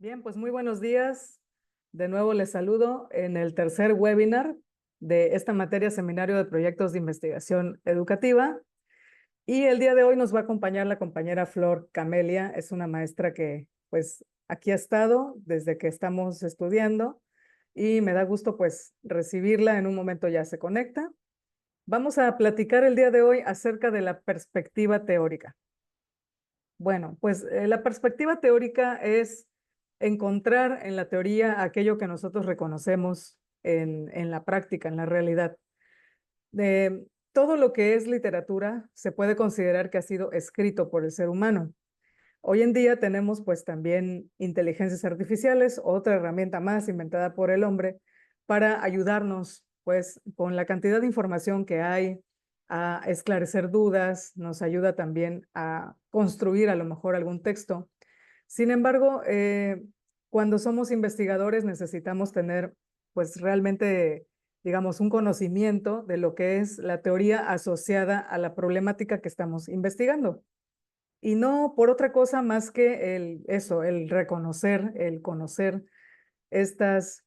Bien, pues muy buenos días. De nuevo les saludo en el tercer webinar de esta materia Seminario de Proyectos de Investigación Educativa. Y el día de hoy nos va a acompañar la compañera Flor Camelia. Es una maestra que pues aquí ha estado desde que estamos estudiando y me da gusto pues recibirla. En un momento ya se conecta. Vamos a platicar el día de hoy acerca de la perspectiva teórica. Bueno, pues la perspectiva teórica es encontrar en la teoría aquello que nosotros reconocemos en la práctica, en la realidad. Todo lo que es literatura se puede considerar que ha sido escrito por el ser humano. Hoy en día tenemos pues también inteligencias artificiales, otra herramienta más inventada por el hombre para ayudarnos pues con la cantidad de información que hay a esclarecer dudas, nos ayuda también a construir a lo mejor algún texto. Sin embargo, cuando somos investigadores necesitamos tener pues realmente, digamos, un conocimiento de lo que es la teoría asociada a la problemática que estamos investigando. Y no por otra cosa más que el reconocer, el conocer estas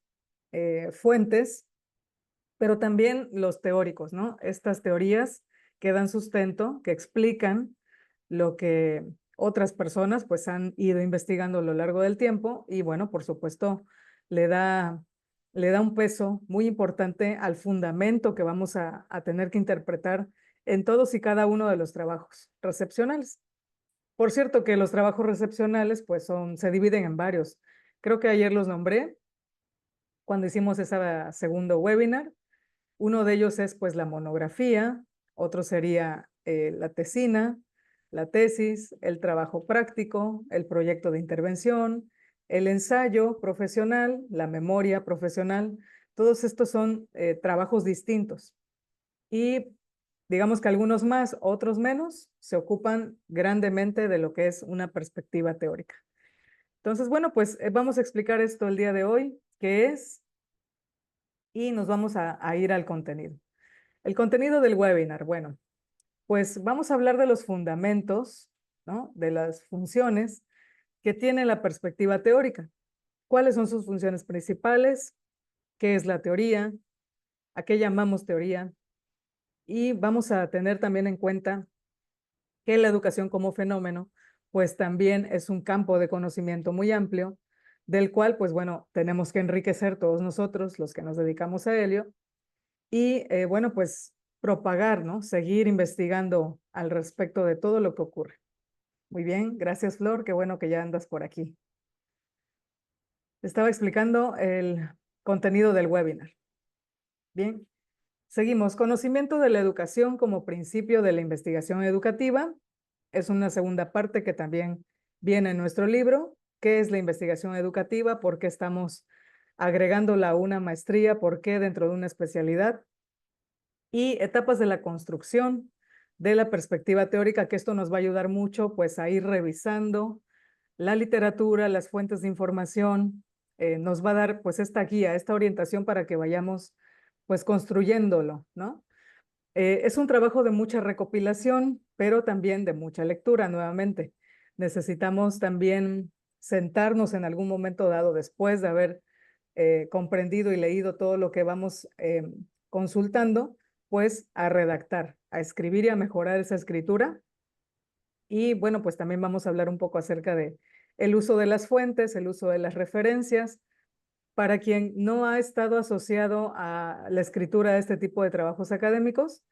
fuentes, pero también los teóricos, ¿no? Estas teorías que dan sustento, que explican lo que otras personas pues han ido investigando a lo largo del tiempo y bueno, por supuesto, le da, le da un peso muy importante al fundamento que vamos a tener que interpretar en todos y cada uno de los trabajos recepcionales. Por cierto que los trabajos recepcionales pues se dividen en varios. Creo que ayer los nombré cuando hicimos ese segundo webinar. Uno de ellos es pues la monografía, otro sería la tesina, la tesis, el trabajo práctico, el proyecto de intervención, el ensayo profesional, la memoria profesional. Todos estos son trabajos distintos. Y digamos que algunos más, otros menos, se ocupan grandemente de lo que es una perspectiva teórica. Entonces, bueno, pues vamos a explicar esto el día de hoy, qué es, y nos vamos a ir al contenido. El contenido del webinar, bueno, pues vamos a hablar de los fundamentos, ¿no? De las funciones que tiene la perspectiva teórica. ¿Cuáles son sus funciones principales? ¿Qué es la teoría? ¿A qué llamamos teoría? Y vamos a tener también en cuenta que la educación como fenómeno, pues también es un campo de conocimiento muy amplio, del cual, pues bueno, tenemos que enriquecer todos nosotros, los que nos dedicamos a ello, y bueno, pues propagar, ¿no? Seguir investigando al respecto de todo lo que ocurre. Muy bien, gracias Flor, qué bueno que ya andas por aquí. Estaba explicando el contenido del webinar. Bien, seguimos. Conocimiento de la educación como principio de la investigación educativa. Es una segunda parte que también viene en nuestro libro. ¿Qué es la investigación educativa? ¿Por qué estamos agregándola a una maestría? ¿Por qué dentro de una especialidad? Y etapas de la construcción de la perspectiva teórica, que esto nos va a ayudar mucho pues a ir revisando la literatura, las fuentes de información, nos va a dar pues esta guía, esta orientación para que vayamos pues construyéndolo, ¿no? Es un trabajo de mucha recopilación, pero también de mucha lectura nuevamente. Necesitamos también sentarnos en algún momento dado después de haber comprendido y leído todo lo que vamos consultando, pues a redactar, a escribir y a mejorar esa escritura. Y bueno, pues también vamos a hablar un poco acerca de el uso de las fuentes, el uso de las referencias. Para quien no ha estado asociado a la escritura de este tipo de trabajos académicos,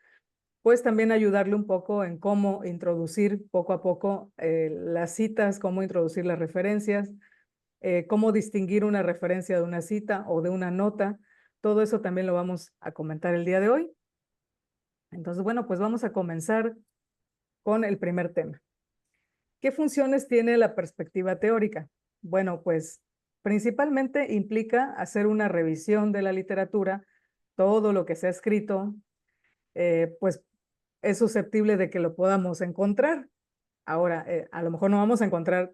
pues también ayudarle un poco en cómo introducir poco a poco las citas, cómo introducir las referencias, cómo distinguir una referencia de una cita o de una nota. Todo eso también lo vamos a comentar el día de hoy. Entonces, bueno, pues vamos a comenzar con el primer tema. ¿Qué funciones tiene la perspectiva teórica? Bueno, pues principalmente implica hacer una revisión de la literatura, todo lo que se ha escrito, pues es susceptible de que lo podamos encontrar. Ahora, a lo mejor no vamos a encontrar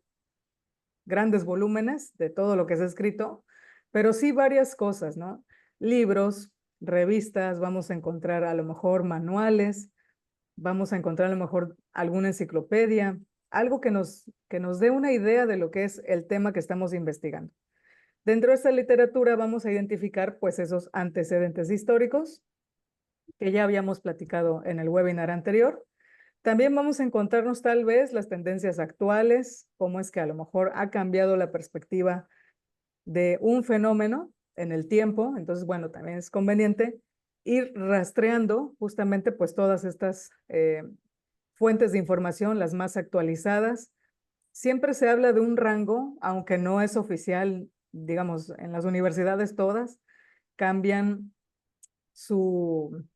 grandes volúmenes de todo lo que se ha escrito, pero sí varias cosas, ¿no? Libros, revistas, vamos a encontrar a lo mejor manuales, vamos a encontrar a lo mejor alguna enciclopedia, algo que nos dé una idea de lo que es el tema que estamos investigando. Dentro de esta literatura vamos a identificar pues esos antecedentes históricos que ya habíamos platicado en el webinar anterior. También vamos a encontrarnos tal vez las tendencias actuales, cómo es que a lo mejor ha cambiado la perspectiva de un fenómeno en el tiempo. Entonces, bueno, también es conveniente ir rastreando justamente pues todas estas fuentes de información, las más actualizadas. Siempre se habla de un rango, aunque no es oficial, digamos, en las universidades todas, cambian su,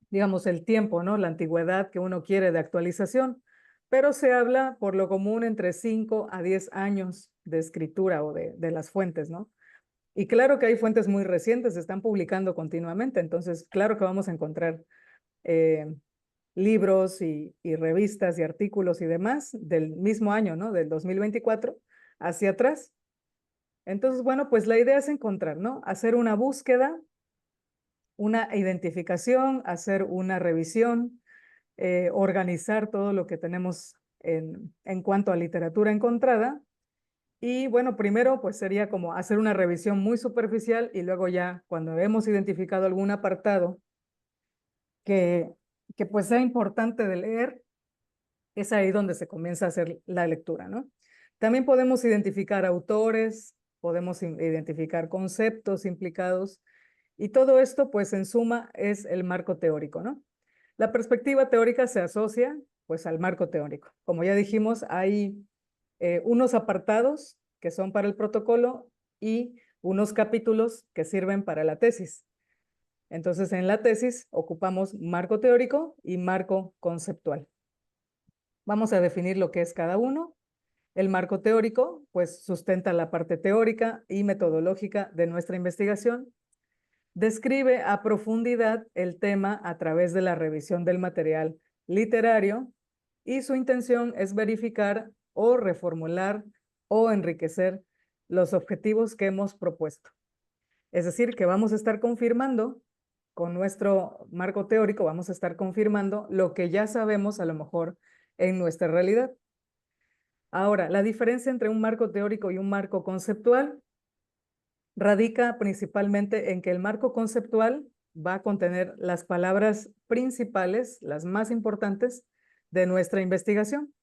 digamos, el tiempo, ¿no? La antigüedad que uno quiere de actualización, pero se habla por lo común entre 5 a 10 años de escritura o de las fuentes, ¿no? Y claro que hay fuentes muy recientes, se están publicando continuamente, entonces claro que vamos a encontrar eh, libros y revistas y artículos y demás del mismo año, ¿no? Del 2024 hacia atrás. Entonces, bueno, pues la idea es encontrar, ¿no? Hacer una búsqueda, una identificación, hacer una revisión, organizar todo lo que tenemos en cuanto a literatura encontrada. Y bueno, primero pues sería como hacer una revisión muy superficial y luego ya cuando hemos identificado algún apartado que, que pues sea importante de leer, es ahí donde se comienza a hacer la lectura, ¿no? También podemos identificar autores, podemos identificar conceptos implicados y todo esto pues en suma es el marco teórico, ¿no? La perspectiva teórica se asocia pues al marco teórico. Como ya dijimos, hay unos apartados que son para el protocolo y unos capítulos que sirven para la tesis. Entonces, en la tesis ocupamos marco teórico y marco conceptual. Vamos a definir lo que es cada uno. El marco teórico, pues, sustenta la parte teórica y metodológica de nuestra investigación. Describe a profundidad el tema a través de la revisión del material literario y su intención es verificar o reformular o enriquecer los objetivos que hemos propuesto. Es decir, que vamos a estar confirmando con nuestro marco teórico, vamos a estar confirmando lo que ya sabemos a lo mejor en nuestra realidad. Ahora, la diferencia entre un marco teórico y un marco conceptual radica principalmente en que el marco conceptual va a contener las palabras principales, las más importantes de nuestra investigación.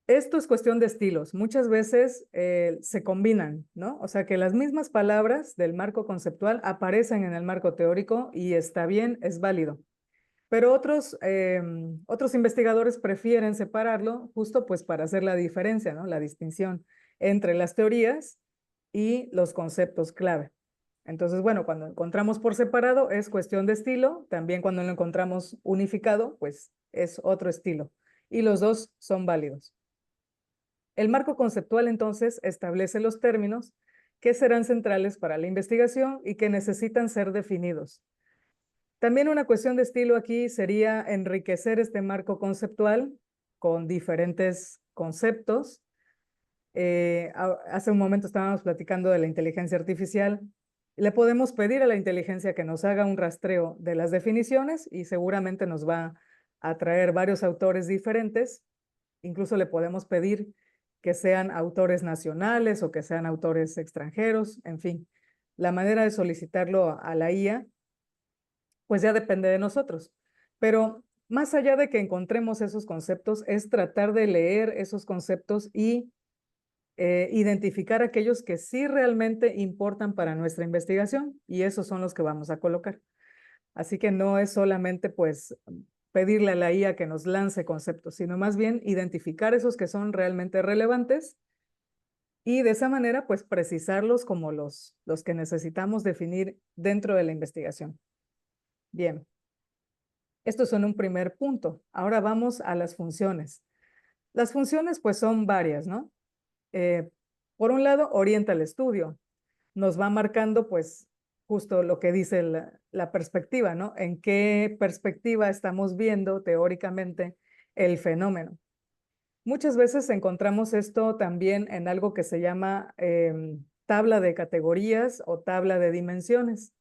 Esto es cuestión de estilos. Muchas veces se combinan, ¿no? O sea que las mismas palabras del marco conceptual aparecen en el marco teórico y está bien, es válido. Pero otros investigadores prefieren separarlo justo pues para hacer la diferencia, ¿no? La distinción entre las teorías y los conceptos clave. Entonces, bueno, cuando encontramos por separado es cuestión de estilo, también cuando lo encontramos unificado, pues es otro estilo. Y los dos son válidos. El marco conceptual entonces establece los términos que serán centrales para la investigación y que necesitan ser definidos. También una cuestión de estilo aquí sería enriquecer este marco conceptual con diferentes conceptos. Hace un momento estábamos platicando de la inteligencia artificial. Le podemos pedir a la inteligencia que nos haga un rastreo de las definiciones y seguramente nos va a traer varios autores diferentes. Incluso le podemos pedir que sean autores nacionales o que sean autores extranjeros, en fin. La manera de solicitarlo a la IA pues ya depende de nosotros. Pero más allá de que encontremos esos conceptos, es tratar de leer esos conceptos y identificar aquellos que sí realmente importan para nuestra investigación, y esos son los que vamos a colocar. Así que no es solamente pues pedirle a la IA que nos lance conceptos, sino más bien identificar esos que son realmente relevantes y de esa manera pues precisarlos como los que necesitamos definir dentro de la investigación. Bien. Estos son un primer punto. Ahora vamos a las funciones. Las funciones pues son varias, ¿no? Por un lado, orienta el estudio. Nos va marcando pues justo lo que dice la perspectiva, ¿no? En qué perspectiva estamos viendo teóricamente el fenómeno. Muchas veces encontramos esto también en algo que se llama tabla de categorías o tabla de dimensiones.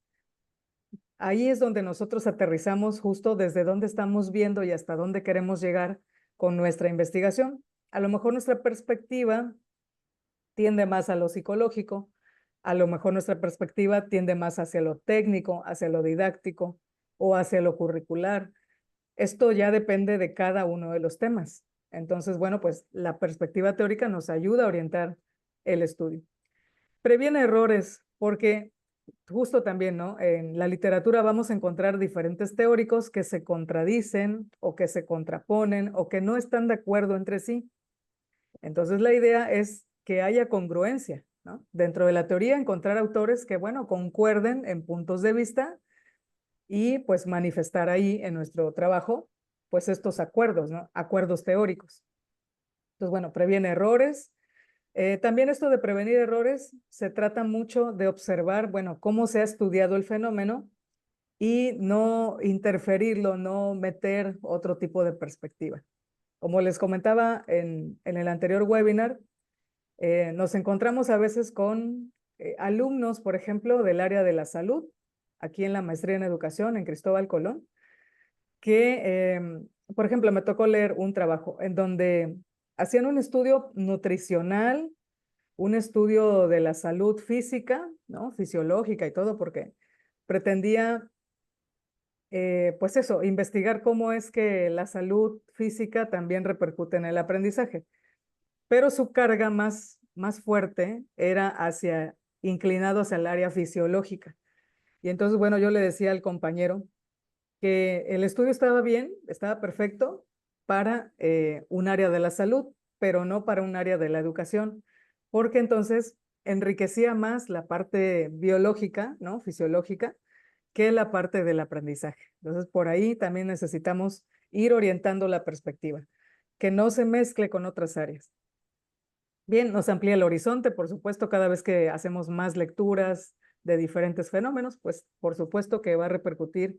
Ahí es donde nosotros aterrizamos justo desde dónde estamos viendo y hasta dónde queremos llegar con nuestra investigación. A lo mejor nuestra perspectiva tiende más a lo psicológico, a lo mejor nuestra perspectiva tiende más hacia lo técnico, hacia lo didáctico o hacia lo curricular. Esto ya depende de cada uno de los temas. Entonces, bueno, pues la perspectiva teórica nos ayuda a orientar el estudio. Previene errores porque justo también, ¿no? En la literatura vamos a encontrar diferentes teóricos que se contradicen o que se contraponen o que no están de acuerdo entre sí. Entonces, la idea es que haya congruencia, ¿no? Dentro de la teoría, encontrar autores que, bueno, concuerden en puntos de vista y pues manifestar ahí en nuestro trabajo, pues estos acuerdos, ¿no? Acuerdos teóricos. Entonces, bueno, previene errores. También esto de prevenir errores se trata mucho de observar, bueno, cómo se ha estudiado el fenómeno y no interferirlo, no meter otro tipo de perspectiva. Como les comentaba en el anterior webinar, nos encontramos a veces con alumnos, por ejemplo, del área de la salud, aquí en la maestría en educación en Cristóbal Colón, que, por ejemplo, me tocó leer un trabajo en donde hacían un estudio nutricional, un estudio de la salud física, ¿no? Fisiológica y todo, porque pretendía, pues eso, investigar cómo es que la salud física también repercute en el aprendizaje. Pero su carga más fuerte era inclinado hacia el área fisiológica. Y entonces, bueno, yo le decía al compañero que el estudio estaba bien, estaba perfecto para un área de la salud, pero no para un área de la educación, porque entonces enriquecía más la parte biológica, ¿no? Fisiológica, que la parte del aprendizaje. Entonces, por ahí también necesitamos ir orientando la perspectiva, que no se mezcle con otras áreas. Bien, nos amplía el horizonte, por supuesto, cada vez que hacemos más lecturas de diferentes fenómenos, pues por supuesto que va a repercutir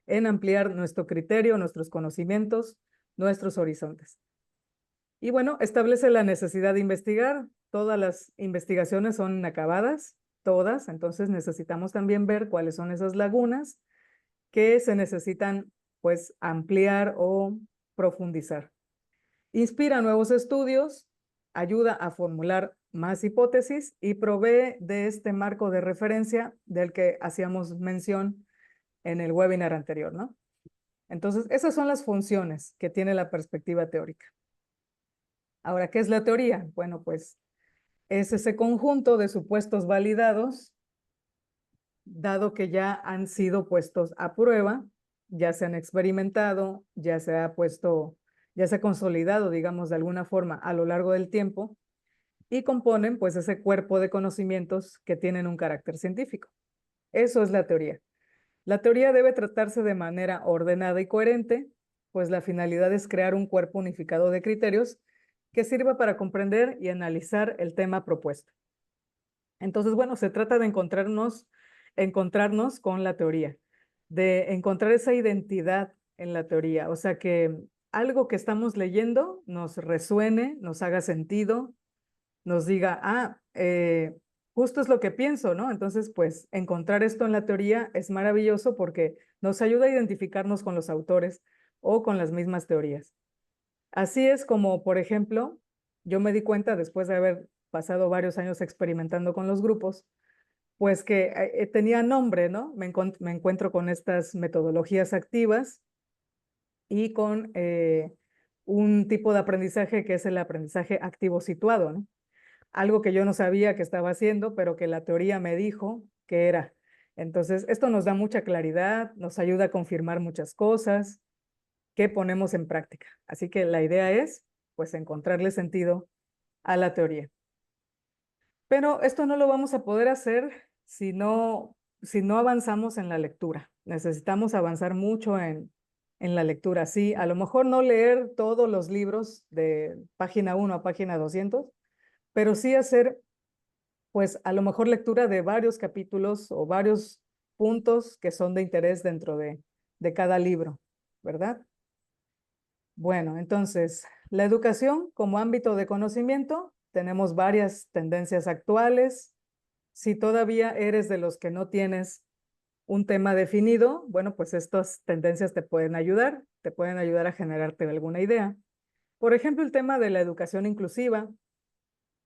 en ampliar nuestro criterio, nuestros conocimientos, nuestros horizontes. Y bueno, establece la necesidad de investigar. Todas las investigaciones son inacabadas, todas, entonces necesitamos también ver cuáles son esas lagunas que se necesitan pues ampliar o profundizar. Inspira nuevos estudios, ayuda a formular más hipótesis y provee de este marco de referencia del que hacíamos mención en el webinar anterior, ¿no? Entonces, esas son las funciones que tiene la perspectiva teórica. Ahora, ¿qué es la teoría? Bueno, pues es ese conjunto de supuestos validados, dado que ya han sido puestos a prueba, ya se han experimentado, ya se ha consolidado, digamos, de alguna forma a lo largo del tiempo, y componen pues ese cuerpo de conocimientos que tienen un carácter científico. Eso es la teoría. La teoría debe tratarse de manera ordenada y coherente, pues la finalidad es crear un cuerpo unificado de criterios que sirva para comprender y analizar el tema propuesto. Entonces, bueno, se trata de encontrarnos con la teoría, de encontrar esa identidad en la teoría, o sea, que algo que estamos leyendo nos resuene, nos haga sentido, nos diga, justo es lo que pienso, ¿no? Entonces, pues encontrar esto en la teoría es maravilloso porque nos ayuda a identificarnos con los autores o con las mismas teorías. Así es como, por ejemplo, yo me di cuenta después de haber pasado varios años experimentando con los grupos, pues que tenía nombre, ¿no? Me encuentro con estas metodologías activas y con un tipo de aprendizaje que es el aprendizaje activo situado, ¿no? Algo que yo no sabía que estaba haciendo, pero que la teoría me dijo que era. Entonces, esto nos da mucha claridad, nos ayuda a confirmar muchas cosas que ponemos en práctica. Así que la idea es, pues, encontrarle sentido a la teoría. Pero esto no lo vamos a poder hacer si no avanzamos en la lectura. Necesitamos avanzar mucho en la lectura. Sí, a lo mejor no leer todos los libros de página 1 a página 200, pero sí hacer, pues, a lo mejor lectura de varios capítulos o varios puntos que son de interés dentro de cada libro, ¿verdad? Bueno, entonces, la educación como ámbito de conocimiento, tenemos varias tendencias actuales. Si todavía eres de los que no tienes un tema definido, bueno, pues estas tendencias te pueden ayudar a generarte alguna idea. Por ejemplo, el tema de la educación inclusiva,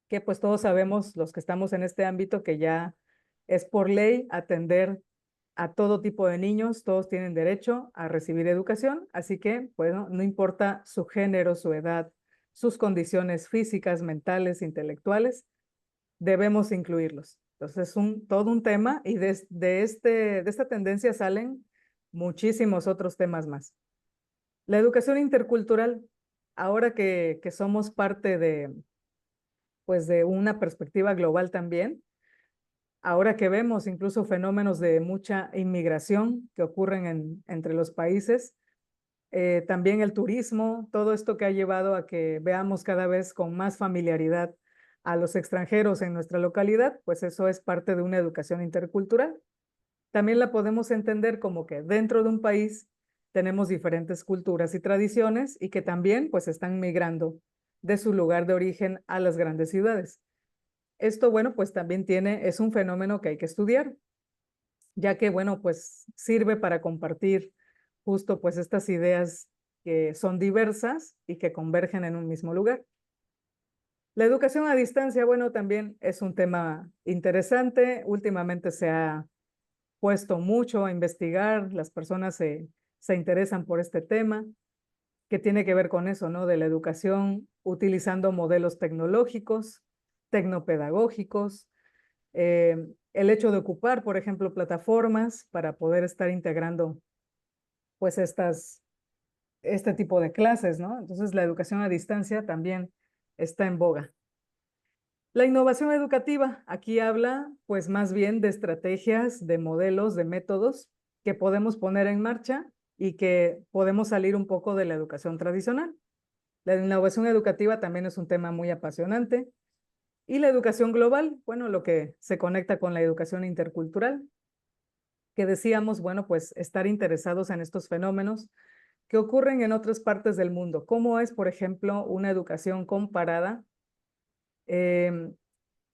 que pues todos sabemos, los que estamos en este ámbito, que ya es por ley atender a todo tipo de niños, todos tienen derecho a recibir educación, así que, bueno, no importa su género, su edad, sus condiciones físicas, mentales, intelectuales, debemos incluirlos. Entonces, es todo un tema y de esta tendencia salen muchísimos otros temas más. La educación intercultural, ahora que somos parte pues, de una perspectiva global también, ahora que vemos incluso fenómenos de mucha inmigración que ocurren entre los países, también el turismo, todo esto que ha llevado a que veamos cada vez con más familiaridad a los extranjeros en nuestra localidad, pues eso es parte de una educación intercultural. También la podemos entender como que dentro de un país tenemos diferentes culturas y tradiciones y que también pues están migrando de su lugar de origen a las grandes ciudades. Esto, bueno, pues también es un fenómeno que hay que estudiar, ya que, bueno, pues sirve para compartir justo pues estas ideas que son diversas y que convergen en un mismo lugar. La educación a distancia, bueno, también es un tema interesante. Últimamente se ha puesto mucho a investigar, las personas se interesan por este tema, que tiene que ver con eso, ¿no? De la educación utilizando modelos tecnológicos, tecnopedagógicos, el hecho de ocupar, por ejemplo, plataformas para poder estar integrando pues este tipo de clases, ¿no? Entonces la educación a distancia también está en boga. La innovación educativa, aquí habla pues más bien de estrategias, de modelos, de métodos que podemos poner en marcha y que podemos salir un poco de la educación tradicional. La innovación educativa también es un tema muy apasionante. Y la educación global, bueno, lo que se conecta con la educación intercultural, que decíamos, bueno, pues estar interesados en estos fenómenos que ocurren en otras partes del mundo. ¿Cómo es, por ejemplo, una educación comparada eh,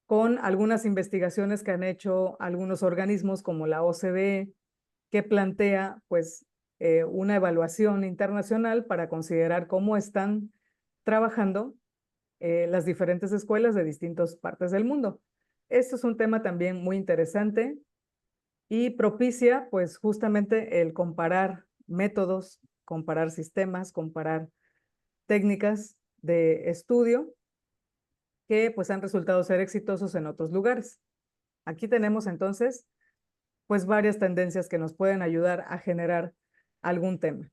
con algunas investigaciones que han hecho algunos organismos como la OCDE, que plantea pues una evaluación internacional para considerar cómo están trabajando las diferentes escuelas de distintas partes del mundo? Esto es un tema también muy interesante y propicia pues justamente el comparar métodos, comparar sistemas, comparar técnicas de estudio que pues han resultado ser exitosos en otros lugares. Aquí tenemos entonces pues varias tendencias que nos pueden ayudar a generar algún tema.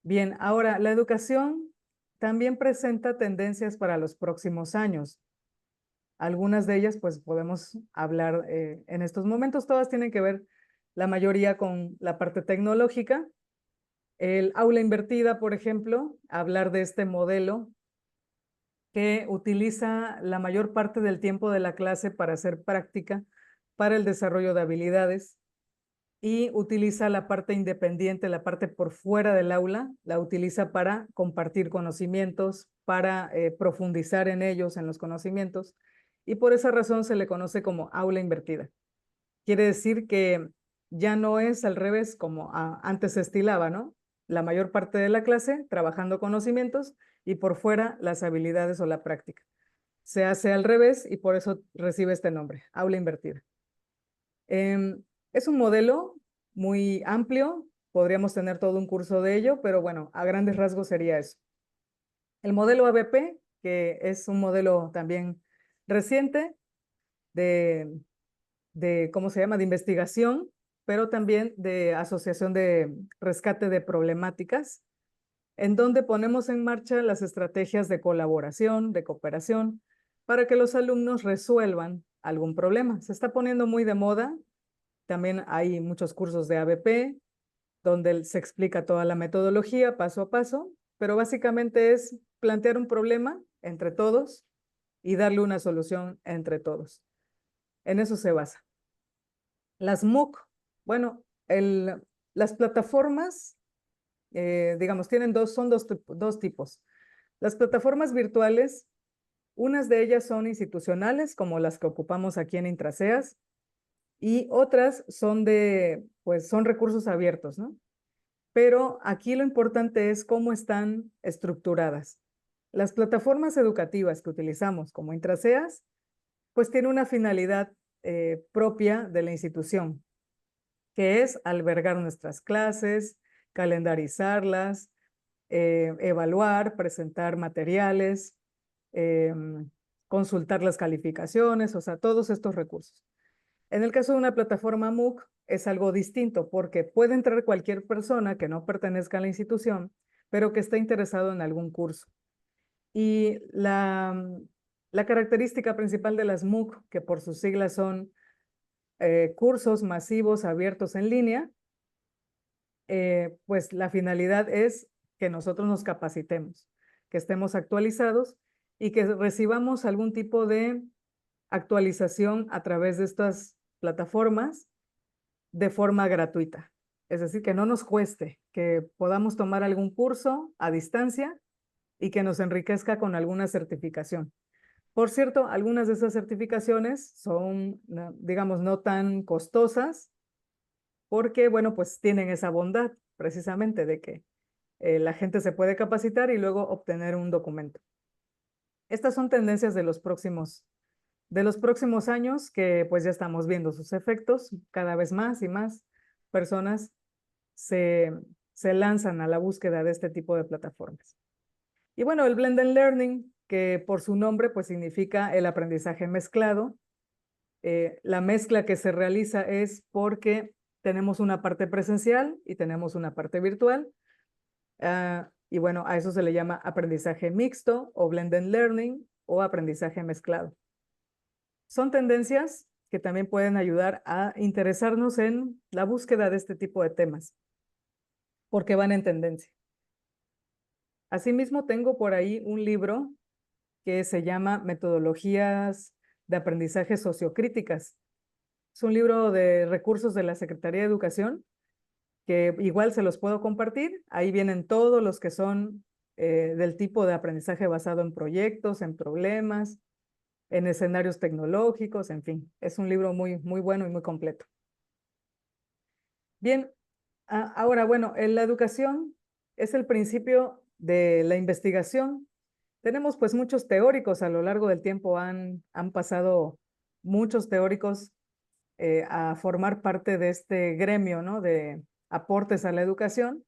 Bien, ahora la educación también presenta tendencias para los próximos años. Algunas de ellas pues podemos hablar en estos momentos, todas tienen que ver la mayoría con la parte tecnológica. El aula invertida, por ejemplo, hablar de este modelo que utiliza la mayor parte del tiempo de la clase para hacer práctica, para el desarrollo de habilidades y utiliza la parte independiente, la parte por fuera del aula, la utiliza para compartir conocimientos, para profundizar en ellos, en los conocimientos, y por esa razón se le conoce como aula invertida. Quiere decir que ya no es al revés como antes se estilaba, ¿no? La mayor parte de la clase trabajando conocimientos y por fuera las habilidades o la práctica. Se hace al revés y por eso recibe este nombre, aula invertida. Es un modelo muy amplio, podríamos tener todo un curso de ello, pero bueno, a grandes rasgos sería eso. El modelo ABP, que es un modelo también reciente ¿cómo se llama?, de investigación, pero también de asociación de rescate de problemáticas, en donde ponemos en marcha las estrategias de colaboración, de cooperación, para que los alumnos resuelvan algún problema. Se está poniendo muy de moda. También hay muchos cursos de ABP, donde se explica toda la metodología paso a paso, pero básicamente es plantear un problema entre todos y darle una solución entre todos. En eso se basa. Las MOOC, bueno, las plataformas, digamos, son dos tipos. Las plataformas virtuales, unas de ellas son institucionales, como las que ocupamos aquí en Intraseas, y otras pues son recursos abiertos, ¿no? Pero aquí lo importante es cómo están estructuradas. Las plataformas educativas que utilizamos como Intraseas, pues tiene una finalidad propia de la institución, que es albergar nuestras clases, calendarizarlas, evaluar, presentar materiales, consultar las calificaciones, o sea, todos estos recursos. En el caso de una plataforma MOOC es algo distinto porque puede entrar cualquier persona que no pertenezca a la institución, pero que esté interesado en algún curso. Y la característica principal de las MOOC, que por sus siglas son cursos masivos abiertos en línea, pues la finalidad es que nosotros nos capacitemos, que estemos actualizados y que recibamos algún tipo de actualización a través de estas plataformas de forma gratuita. Es decir, que no nos cueste, que podamos tomar algún curso a distancia y que nos enriquezca con alguna certificación. Por cierto, algunas de esas certificaciones son, digamos, no tan costosas porque, bueno, pues tienen esa bondad precisamente de que la gente se puede capacitar y luego obtener un documento. Estas son tendencias de los próximos años que pues ya estamos viendo sus efectos. Cada vez más y más personas se lanzan a la búsqueda de este tipo de plataformas. Y bueno, el Blended Learning, que por su nombre pues significa el aprendizaje mezclado. La mezcla que se realiza es porque tenemos una parte presencial y tenemos una parte virtual. Y bueno, a eso se le llama aprendizaje mixto o Blended Learning o aprendizaje mezclado. Son tendencias que también pueden ayudar a interesarnos en la búsqueda de este tipo de temas, porque van en tendencia. Asimismo, tengo por ahí un libro que se llama Metodologías de Aprendizaje Sociocríticas. Es un libro de recursos de la Secretaría de Educación, que igual se los puedo compartir. Ahí vienen todos los que son del tipo de aprendizaje basado en proyectos, en problemas, en escenarios tecnológicos, en fin. Es un libro muy, muy bueno y muy completo. Bien, ahora, bueno, en la educación es el principio de la investigación. Tenemos pues muchos teóricos a lo largo del tiempo, han pasado muchos teóricos a formar parte de este gremio, ¿no? De aportes a la educación.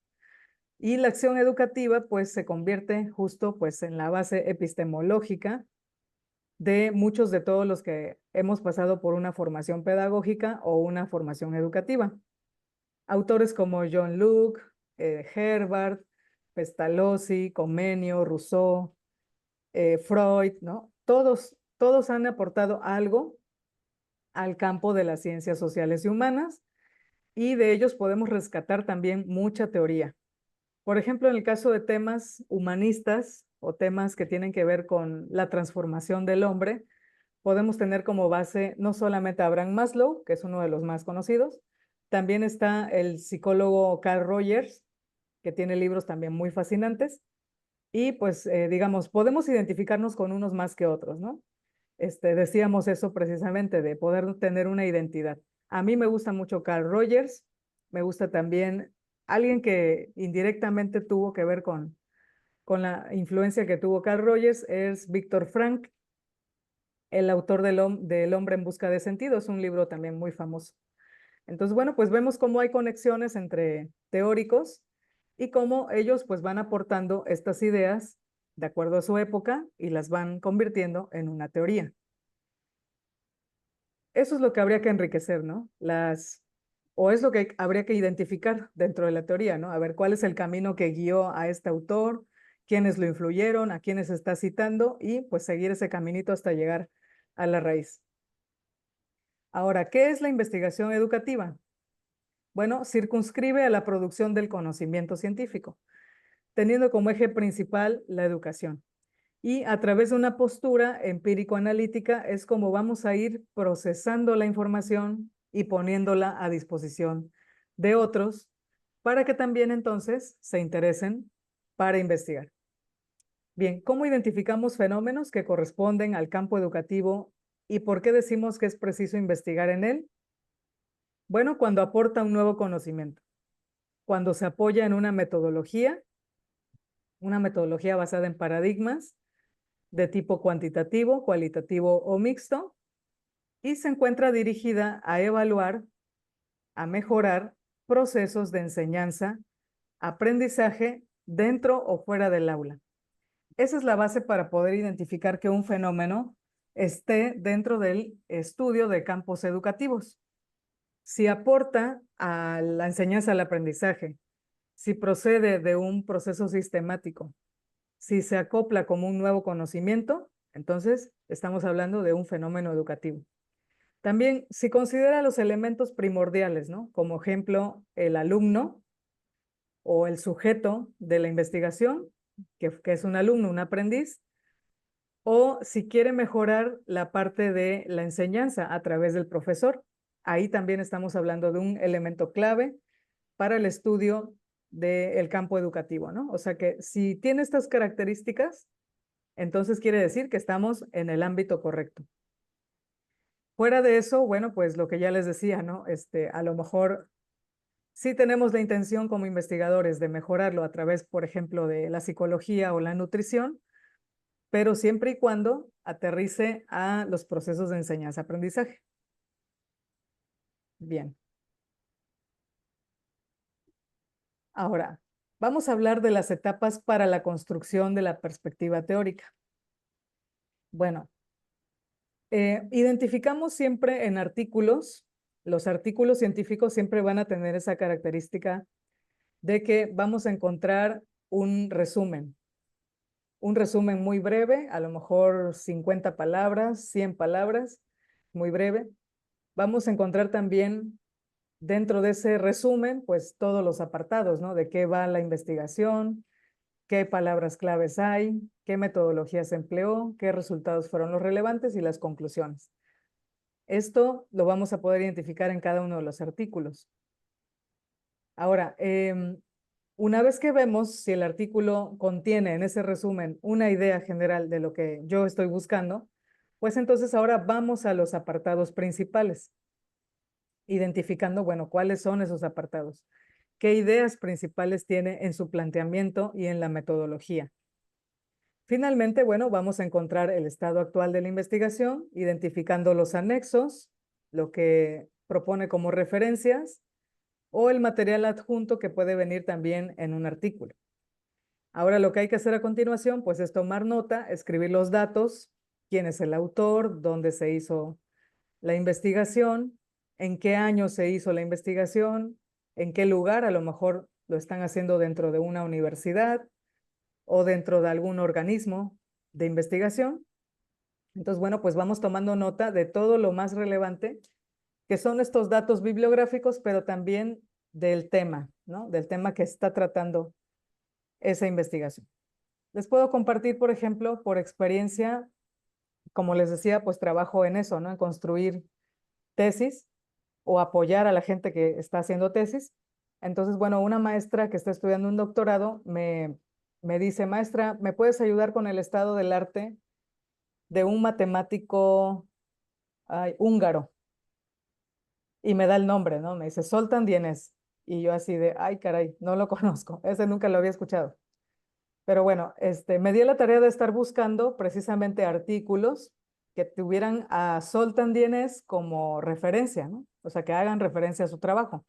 Y la acción educativa pues se convierte justo pues en la base epistemológica de muchos de todos los que hemos pasado por una formación pedagógica o una formación educativa. Autores como John Locke, Herbart, Pestalozzi, Comenio, Rousseau, Freud, ¿no? Todos han aportado algo al campo de las ciencias sociales y humanas y de ellos podemos rescatar también mucha teoría. Por ejemplo, en el caso de temas humanistas o temas que tienen que ver con la transformación del hombre, podemos tener como base no solamente a Abraham Maslow, que es uno de los más conocidos, también está el psicólogo Carl Rogers, que tiene libros también muy fascinantes, y pues digamos, podemos identificarnos con unos más que otros, ¿no? Decíamos eso precisamente, de poder tener una identidad. A mí me gusta mucho Carl Rogers, me gusta también alguien que indirectamente tuvo que ver con la influencia que tuvo Carl Rogers, es Víctor Frank, el autor del Hombre en Busca de Sentido, es un libro también muy famoso. Entonces, bueno, pues vemos cómo hay conexiones entre teóricos y cómo ellos pues van aportando estas ideas de acuerdo a su época y las van convirtiendo en una teoría. Eso es lo que habría que enriquecer, ¿no? O es lo que habría que identificar dentro de la teoría, ¿no? A ver cuál es el camino que guió a este autor, quiénes lo influyeron, a quiénes está citando y pues seguir ese caminito hasta llegar a la raíz. Ahora, ¿qué es la investigación educativa? Bueno, circunscribe a la producción del conocimiento científico, teniendo como eje principal la educación. Y a través de una postura empírico-analítica es como vamos a ir procesando la información y poniéndola a disposición de otros para que también entonces se interesen para investigar. Bien, ¿cómo identificamos fenómenos que corresponden al campo educativo y por qué decimos que es preciso investigar en él? Bueno, cuando aporta un nuevo conocimiento, cuando se apoya en una metodología una metodología basada en paradigmas de tipo cuantitativo, cualitativo o mixto, y se encuentra dirigida a evaluar, a mejorar procesos de enseñanza, aprendizaje dentro o fuera del aula. Esa es la base para poder identificar que un fenómeno esté dentro del estudio de campos educativos. Si aporta a la enseñanza al aprendizaje, si procede de un proceso sistemático, si se acopla como un nuevo conocimiento, entonces estamos hablando de un fenómeno educativo. También, si considera los elementos primordiales, ¿no? Como ejemplo, el alumno o el sujeto de la investigación, que es un alumno, un aprendiz, o si quiere mejorar la parte de la enseñanza a través del profesor. Ahí también estamos hablando de un elemento clave para el estudio del campo educativo, ¿no? O sea que si tiene estas características, entonces quiere decir que estamos en el ámbito correcto. Fuera de eso, bueno, pues lo que ya les decía, ¿no? A lo mejor sí tenemos la intención como investigadores de mejorarlo a través, por ejemplo, de la psicología o la nutrición, pero siempre y cuando aterrice a los procesos de enseñanza-aprendizaje. Bien. Ahora, vamos a hablar de las etapas para la construcción de la perspectiva teórica. Bueno, identificamos siempre en artículos, los artículos científicos siempre van a tener esa característica de que vamos a encontrar un resumen muy breve, a lo mejor 50 palabras, 100 palabras, muy breve. Vamos a encontrar también dentro de ese resumen, pues todos los apartados, ¿no? De qué va la investigación, qué palabras claves hay, qué metodología se empleó, qué resultados fueron los relevantes y las conclusiones. Esto lo vamos a poder identificar en cada uno de los artículos. Ahora, una vez que vemos si el artículo contiene en ese resumen una idea general de lo que yo estoy buscando, pues entonces ahora vamos a los apartados principales, identificando, bueno, cuáles son esos apartados, qué ideas principales tiene en su planteamiento y en la metodología. Finalmente, bueno, vamos a encontrar el estado actual de la investigación, identificando los anexos, lo que propone como referencias, o el material adjunto que puede venir también en un artículo. Ahora lo que hay que hacer a continuación, pues es tomar nota, escribir los datos, quién es el autor, dónde se hizo la investigación, en qué año se hizo la investigación, en qué lugar, a lo mejor lo están haciendo dentro de una universidad o dentro de algún organismo de investigación. Entonces, bueno, pues vamos tomando nota de todo lo más relevante, que son estos datos bibliográficos, pero también del tema, ¿no? Del tema que está tratando esa investigación. Les puedo compartir, por ejemplo, por experiencia, como les decía, pues trabajo en eso, ¿no? En construir tesis o apoyar a la gente que está haciendo tesis. Entonces, bueno, una maestra que está estudiando un doctorado me dice, maestra, ¿me puedes ayudar con el estado del arte de un matemático húngaro? Y me da el nombre, ¿no? Me dice, Zoltán Dienes. Y yo así de, ay, caray, no lo conozco, ese nunca lo había escuchado. Pero bueno, me di la tarea de estar buscando precisamente artículos que tuvieran a Zoltán Dienes como referencia, ¿no? O sea, que hagan referencia a su trabajo.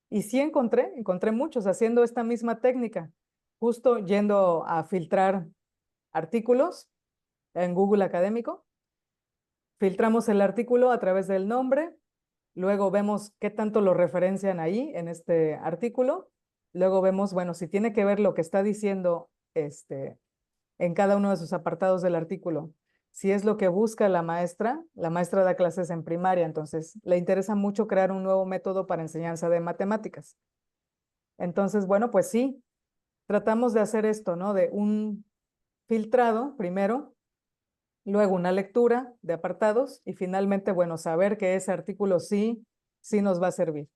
Y sí encontré muchos haciendo esta misma técnica, justo yendo a filtrar artículos en Google Académico. Filtramos el artículo a través del nombre, luego vemos qué tanto lo referencian ahí en este artículo, luego vemos, bueno, si tiene que ver lo que está diciendo en cada uno de sus apartados del artículo, si es lo que busca la maestra da clases en primaria, entonces le interesa mucho crear un nuevo método para enseñanza de matemáticas. Entonces, bueno, pues sí, tratamos de hacer esto, ¿no? De un filtrado primero, luego una lectura de apartados y finalmente, bueno, saber que ese artículo sí nos va a servir.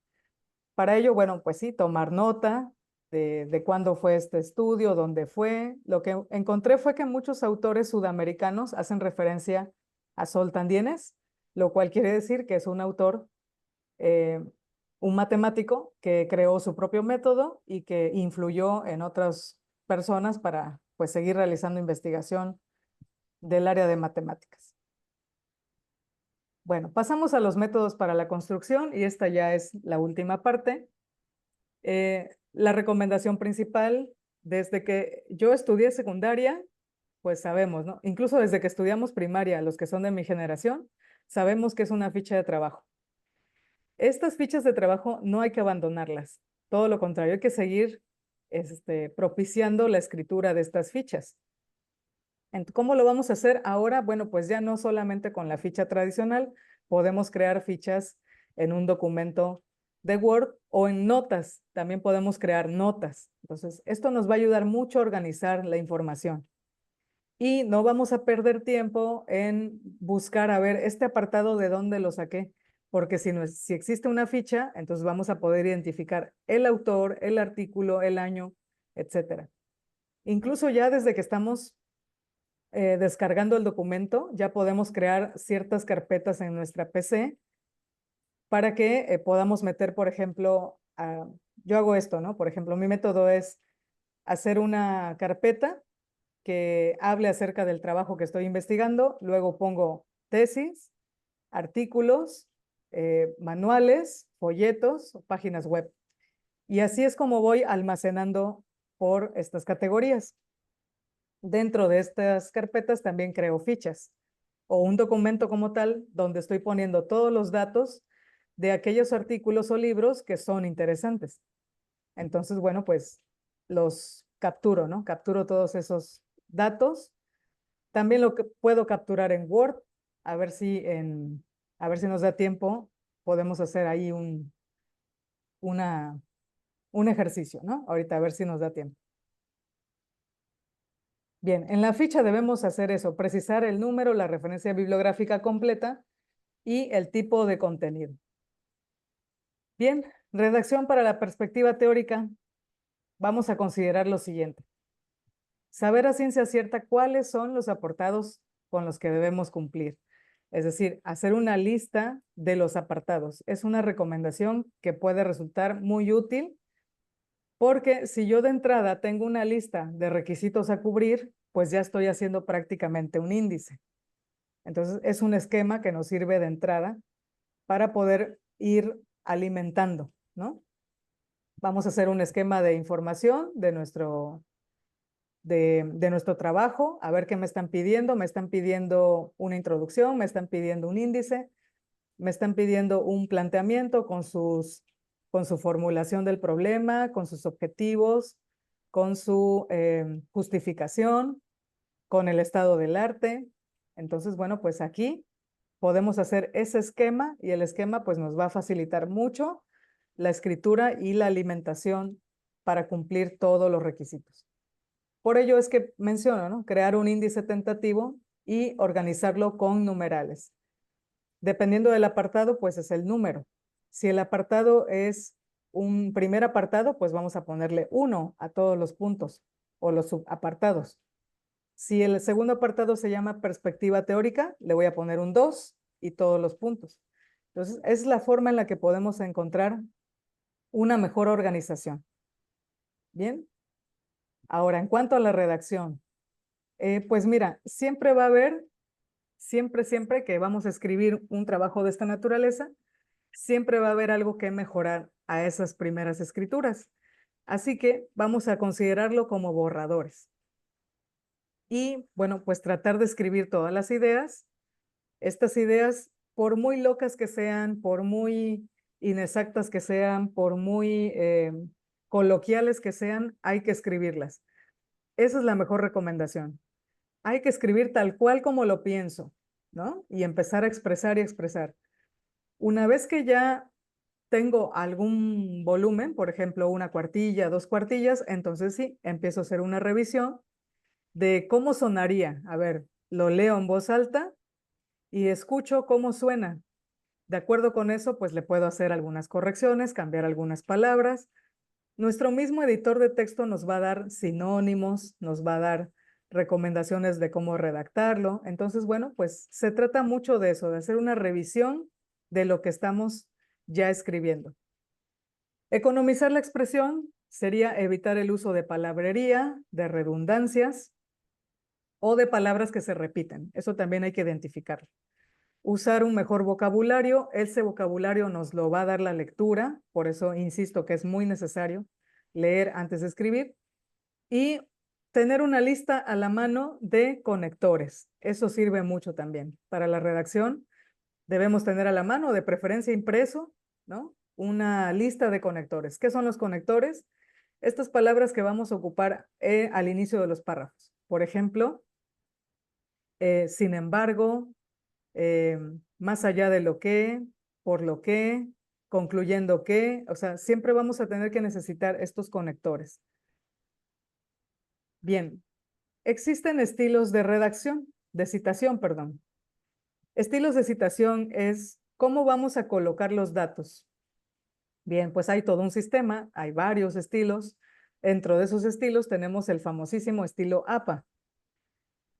Para ello, bueno, pues sí, tomar nota de cuándo fue este estudio, dónde fue. Lo que encontré fue que muchos autores sudamericanos hacen referencia a Zoltán Dienes, lo cual quiere decir que es un autor, un matemático que creó su propio método y que influyó en otras personas para pues seguir realizando investigación del área de matemáticas. Bueno, pasamos a los métodos para la construcción y esta ya es la última parte. La recomendación principal, desde que yo estudié secundaria, pues sabemos, ¿no? Incluso desde que estudiamos primaria, los que son de mi generación, sabemos que es una ficha de trabajo. Estas fichas de trabajo no hay que abandonarlas, todo lo contrario, hay que seguir propiciando la escritura de estas fichas. ¿Cómo lo vamos a hacer ahora? Bueno, pues ya no solamente con la ficha tradicional, podemos crear fichas en un documento de Word o en notas, también podemos crear notas. Entonces, esto nos va a ayudar mucho a organizar la información. Y no vamos a perder tiempo en buscar, a ver, este apartado de dónde lo saqué, porque si existe una ficha, entonces vamos a poder identificar el autor, el artículo, el año, etcétera. Incluso ya desde que estamos descargando el documento, ya podemos crear ciertas carpetas en nuestra PC para que podamos meter, por ejemplo, yo hago esto, ¿no? Por ejemplo, mi método es hacer una carpeta que hable acerca del trabajo que estoy investigando, luego pongo tesis, artículos, manuales, folletos, páginas web. Y así es como voy almacenando por estas categorías. Dentro de estas carpetas también creo fichas o un documento como tal donde estoy poniendo todos los datos de aquellos artículos o libros que son interesantes. Entonces, bueno, pues los capturo, ¿no? Capturo todos esos datos. También lo que puedo capturar en Word, a ver si, a ver si nos da tiempo, podemos hacer ahí un ejercicio, ¿no? Ahorita a ver si nos da tiempo. Bien, en la ficha debemos hacer eso, precisar el número, la referencia bibliográfica completa y el tipo de contenido. Bien, redacción para la perspectiva teórica. Vamos a considerar lo siguiente. Saber a ciencia cierta cuáles son los apartados con los que debemos cumplir. Es decir, hacer una lista de los apartados. Es una recomendación que puede resultar muy útil porque si yo de entrada tengo una lista de requisitos a cubrir, pues ya estoy haciendo prácticamente un índice. Entonces, es un esquema que nos sirve de entrada para poder ir alimentando, ¿no? Vamos a hacer un esquema de información de nuestro trabajo, a ver qué me están pidiendo. Me están pidiendo una introducción, me están pidiendo un índice, me están pidiendo un planteamiento con su formulación del problema, con sus objetivos, con su justificación, con el estado del arte. Entonces, bueno, pues aquí podemos hacer ese esquema y el esquema pues nos va a facilitar mucho la escritura y la alimentación para cumplir todos los requisitos. Por ello es que menciono, ¿no? Crear un índice tentativo y organizarlo con numerales. Dependiendo del apartado, pues es el número. Si el apartado es un primer apartado, pues vamos a ponerle 1 a todos los puntos o los subapartados. Si el segundo apartado se llama perspectiva teórica, le voy a poner un 2 y todos los puntos. Entonces, es la forma en la que podemos encontrar una mejor organización. Bien. Ahora, en cuanto a la redacción, pues mira, siempre va a haber, siempre que vamos a escribir un trabajo de esta naturaleza, siempre va a haber algo que mejorar a esas primeras escrituras. Así que vamos a considerarlo como borradores. Y bueno, pues tratar de escribir todas las ideas. Estas ideas, por muy locas que sean, por muy inexactas que sean, por muy coloquiales que sean, hay que escribirlas. Esa es la mejor recomendación. Hay que escribir tal cual como lo pienso, ¿no? Y empezar a expresar y expresar. Una vez que ya tengo algún volumen, por ejemplo, una cuartilla, 2 cuartillas, entonces sí, empiezo a hacer una revisión de cómo sonaría. A ver, lo leo en voz alta y escucho cómo suena. De acuerdo con eso, pues le puedo hacer algunas correcciones, cambiar algunas palabras. Nuestro mismo editor de texto nos va a dar sinónimos, nos va a dar recomendaciones de cómo redactarlo. Entonces, bueno, pues se trata mucho de eso, de hacer una revisión de lo que estamos ya escribiendo. Economizar la expresión, sería evitar el uso de palabrería, de redundancias o de palabras que se repiten. Eso también hay que identificarlo. Usar un mejor vocabulario, ese vocabulario nos lo va a dar la lectura, por eso insisto que es muy necesario leer antes de escribir, y tener una lista a la mano de conectores. Eso sirve mucho también. Para la redacción debemos tener a la mano, de preferencia impreso, ¿no? Una lista de conectores. ¿Qué son los conectores? Estas palabras que vamos a ocupar al inicio de los párrafos. Por ejemplo, sin embargo, más allá de lo que, por lo que, concluyendo que, o sea, siempre vamos a tener que necesitar estos conectores. Bien, existen estilos de redacción, de citación, perdón. Estilos de citación es cómo vamos a colocar los datos. Bien, pues hay todo un sistema, hay varios estilos. Dentro de esos estilos tenemos el famosísimo estilo APA.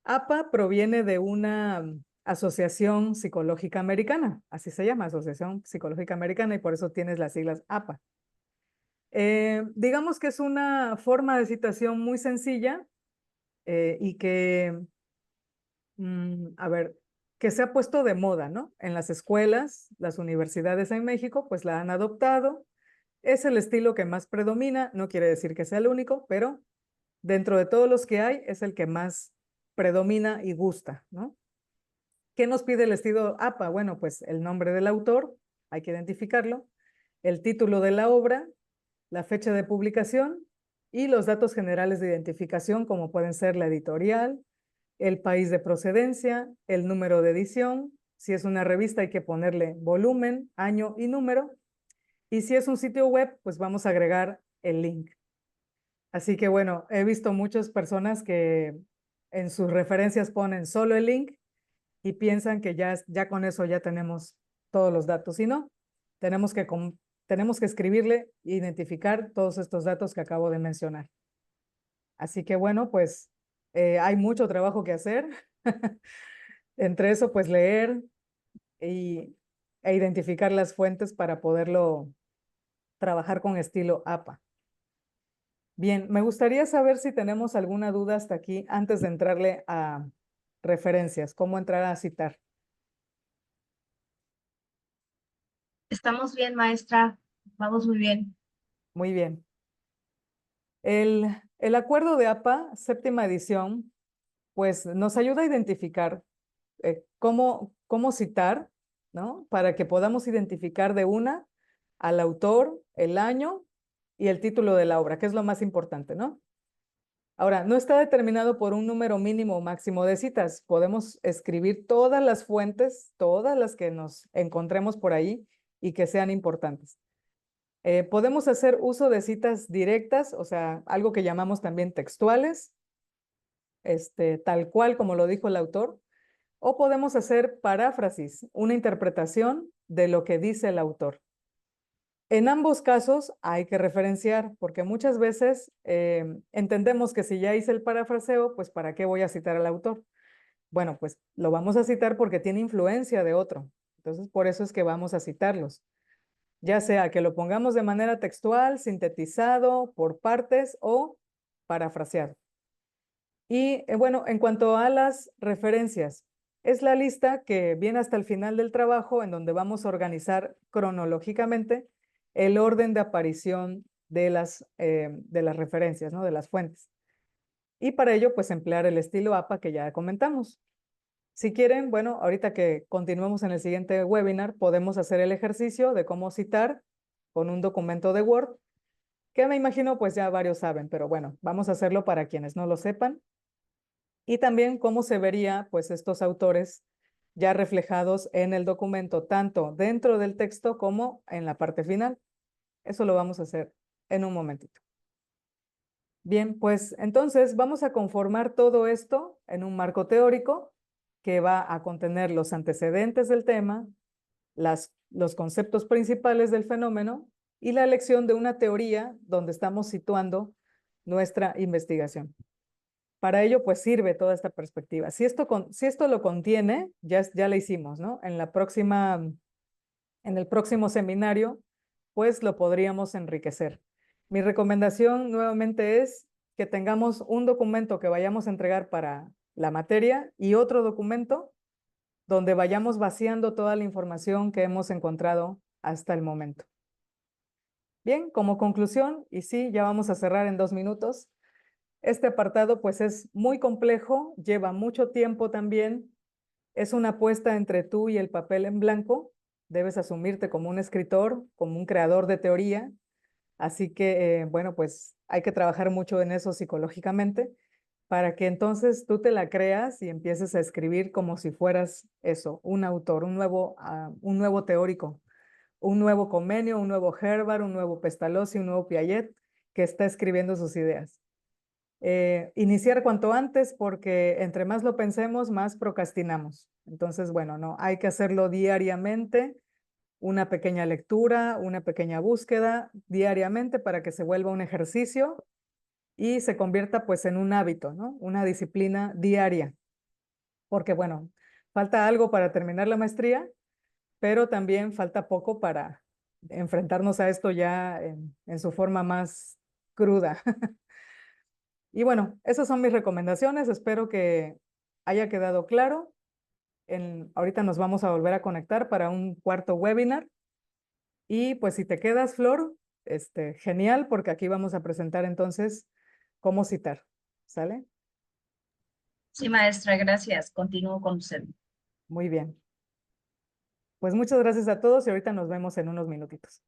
APA proviene de una Asociación Psicológica Americana, así se llama, Asociación Psicológica Americana, y por eso tienes las siglas APA. Digamos que es una forma de citación muy sencilla y que, a ver, que se ha puesto de moda, ¿no? En las escuelas, las universidades en México, pues la han adoptado. Es el estilo que más predomina, no quiere decir que sea el único, pero dentro de todos los que hay, es el que más predomina y gusta, ¿no? ¿Qué nos pide el estilo APA? Bueno, pues el nombre del autor, hay que identificarlo, el título de la obra, la fecha de publicación y los datos generales de identificación, como pueden ser la editorial, el país de procedencia, el número de edición. Si es una revista hay que ponerle volumen, año y número. Y si es un sitio web, pues vamos a agregar el link. Así que bueno, he visto muchas personas que en sus referencias ponen solo el link y piensan que ya con eso ya tenemos todos los datos. Y no, tenemos que escribirle e identificar todos estos datos que acabo de mencionar. Así que bueno, pues hay mucho trabajo que hacer. Entre eso, pues leer e identificar las fuentes para poderlo trabajar con estilo APA. Bien, me gustaría saber si tenemos alguna duda hasta aquí antes de entrarle a referencias, cómo entrar a citar. Estamos bien, maestra. Vamos muy bien. Muy bien. El acuerdo de APA, séptima edición, pues nos ayuda a identificar cómo citar, ¿no? Para que podamos identificar de una al autor, el año y el título de la obra, que es lo más importante, ¿no? Ahora, no está determinado por un número mínimo o máximo de citas. Podemos escribir todas las fuentes, todas las que nos encontremos por ahí y que sean importantes. Podemos hacer uso de citas directas, o sea, algo que llamamos también textuales, tal cual como lo dijo el autor, o podemos hacer paráfrasis, una interpretación de lo que dice el autor. En ambos casos hay que referenciar, porque muchas veces entendemos que si ya hice el parafraseo, pues ¿para qué voy a citar al autor? Bueno, pues lo vamos a citar porque tiene influencia de otro. Entonces, por eso es que vamos a citarlos. Ya sea que lo pongamos de manera textual, sintetizado, por partes o parafraseado. Y bueno, en cuanto a las referencias, es la lista que viene hasta el final del trabajo en donde vamos a organizar cronológicamente el orden de aparición de las referencias, ¿no? De las fuentes. Y para ello, pues emplear el estilo APA que ya comentamos. Si quieren, bueno, ahorita que continuemos en el siguiente webinar, podemos hacer el ejercicio de cómo citar con un documento de Word, que me imagino pues ya varios saben, pero bueno, vamos a hacerlo para quienes no lo sepan. Y también cómo se vería pues estos autores ya reflejados en el documento, tanto dentro del texto como en la parte final. Eso lo vamos a hacer en un momentito. Bien, pues entonces vamos a conformar todo esto en un marco teórico que va a contener los antecedentes del tema, los conceptos principales del fenómeno y la elección de una teoría donde estamos situando nuestra investigación. Para ello, pues sirve toda esta perspectiva. Si esto lo contiene, ya la hicimos, ¿no? En el próximo seminario, pues lo podríamos enriquecer. Mi recomendación nuevamente es que tengamos un documento que vayamos a entregar para la materia y otro documento donde vayamos vaciando toda la información que hemos encontrado hasta el momento. Bien, como conclusión, y sí, ya vamos a cerrar en 2 minutos, este apartado pues es muy complejo, lleva mucho tiempo también, es una apuesta entre tú y el papel en blanco, debes asumirte como un escritor, como un creador de teoría, así que, bueno, pues hay que trabajar mucho en eso psicológicamente para que entonces tú te la creas y empieces a escribir como si fueras eso, un autor, un nuevo teórico, un nuevo Comenio, un nuevo Herbart, un nuevo Pestalozzi, un nuevo Piaget, que está escribiendo sus ideas. Iniciar cuanto antes porque entre más lo pensemos, más procrastinamos. Entonces, bueno, no, hay que hacerlo diariamente, una pequeña lectura, una pequeña búsqueda diariamente para que se vuelva un ejercicio y se convierta pues en un hábito, ¿no? Una disciplina diaria. Porque bueno, falta algo para terminar la maestría, pero también falta poco para enfrentarnos a esto ya en su forma más cruda. Y bueno, esas son mis recomendaciones. Espero que haya quedado claro. Ahorita nos vamos a volver a conectar para un cuarto webinar. Y pues si te quedas, Flor, genial, porque aquí vamos a presentar entonces cómo citar. ¿Sale? Sí, maestra, gracias. Continúo con usted. Muy bien. Pues muchas gracias a todos y ahorita nos vemos en unos minutitos.